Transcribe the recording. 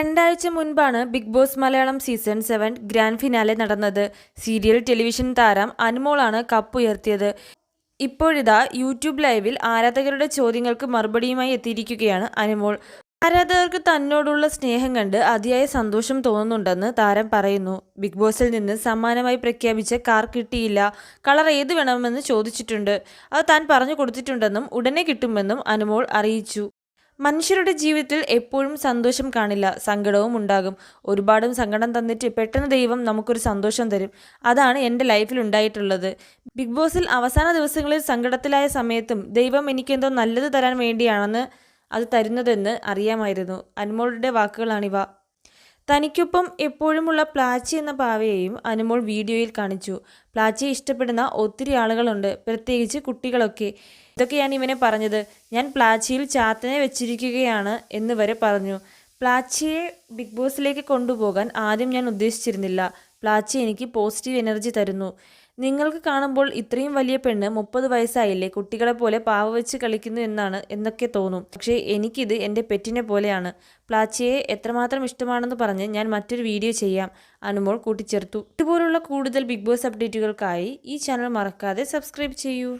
രണ്ടാഴ്ച മുൻപാണ് big boss Malayalam season 7 grand finale നടന്നത്. സീരിയൽ ടെലിവിഷൻ താരം അനുമോളാണ് കപ്പുയർത്തിയത്. ഇപ്പോഴിതാ യൂട്യൂബ് ലൈവിൽ ആരാധകരുടെ ചോദ്യങ്ങൾക്ക് മറുപടിയുമായി എത്തിയിരിക്കുകയാണ് അനുമോൾ. ആരാധകർക്ക് തന്നോടുള്ള സ്നേഹം കണ്ട് അതിയായ സന്തോഷം തോന്നുന്നുണ്ടെന്ന് താരം പറയുന്നു. ബിഗ് ബോസിൽ നിന്ന് സമ്മാനമായി പ്രഖ്യാപിച്ച കാർ കിട്ടിയില്ല, കളർ ഏത് വേണമെന്ന് ചോദിച്ചിട്ടുണ്ട്. അത് താൻ പറഞ്ഞു കൊടുത്തിട്ടുണ്ടെന്നും ഉടനെ കിട്ടുമെന്നും അനുമോൾ അറിയിച്ചു. മനുഷ്യരുടെ ജീവിതത്തിൽ എപ്പോഴും സന്തോഷം കാണില്ല, സങ്കടവും ഉണ്ടാകും. ഒരുപാട് സങ്കടം തന്നിട്ട് പെട്ടെന്ന് ദൈവം നമുക്കൊരു സന്തോഷം തരും. അതാണ് എൻ്റെ ലൈഫിൽ ഉണ്ടായിട്ടുള്ളത്. ബിഗ് ബോസിൽ അവസാന ദിവസങ്ങളിൽ സങ്കടത്തിലായ സമയത്തും ദൈവം എനിക്കെന്തോ നല്ലത് തരാൻ വേണ്ടിയാണെന്ന് അത് തരുന്നതെന്ന് അറിയാമായിരുന്നു. അനുമോളുടെ വാക്കുകളാണിവ. തനിക്കൊപ്പം എപ്പോഴുമുള്ള പ്ലാച്ചി എന്ന പാവയെയും അനുമോൾ വീഡിയോയിൽ കാണിച്ചു. പ്ലാച്ചിയെ ഇഷ്ടപ്പെടുന്ന ഒത്തിരി ആളുകളുണ്ട്, പ്രത്യേകിച്ച് കുട്ടികളൊക്കെ. ഇതൊക്കെയാണ് ഇവനെ പറഞ്ഞത്. ഞാൻ പ്ലാച്ചിയിൽ ചാത്തനെ വെച്ചിരിക്കുകയാണ് എന്ന് വരെ പറഞ്ഞു. പ്ലാച്ചിയെ ബിഗ് ബോസിലേക്ക് കൊണ്ടുപോകാൻ ആദ്യം ഞാൻ ഉദ്ദേശിച്ചിരുന്നില്ല. പ്ലാച്ചി എനിക്ക് പോസിറ്റീവ് എനർജി തരുന്നു. നിങ്ങൾക്ക് കാണുമ്പോൾ ഇത്രയും വലിയ പെണ്ണ് 30 വയസ്സായില്ലേ, കുട്ടികളെ പോലെ പാവ വെച്ച് കളിക്കുന്നു എന്നൊക്കെ തോന്നും. പക്ഷേ എനിക്കിത് എൻ്റെ പെറ്റിനെ പോലെയാണ്. പ്ലാച്ചിയെ എത്രമാത്രം ഇഷ്ടമാണെന്ന് പറഞ്ഞ് ഞാൻ മറ്റൊരു വീഡിയോ ചെയ്യാം, അനുമോൾ കൂട്ടിച്ചേർത്തു. ഇതുപോലുള്ള കൂടുതൽ ബിഗ് ബോസ് അപ്ഡേറ്റുകൾക്കായി ഈ ചാനൽ മറക്കാതെ സബ്സ്ക്രൈബ് ചെയ്യൂ.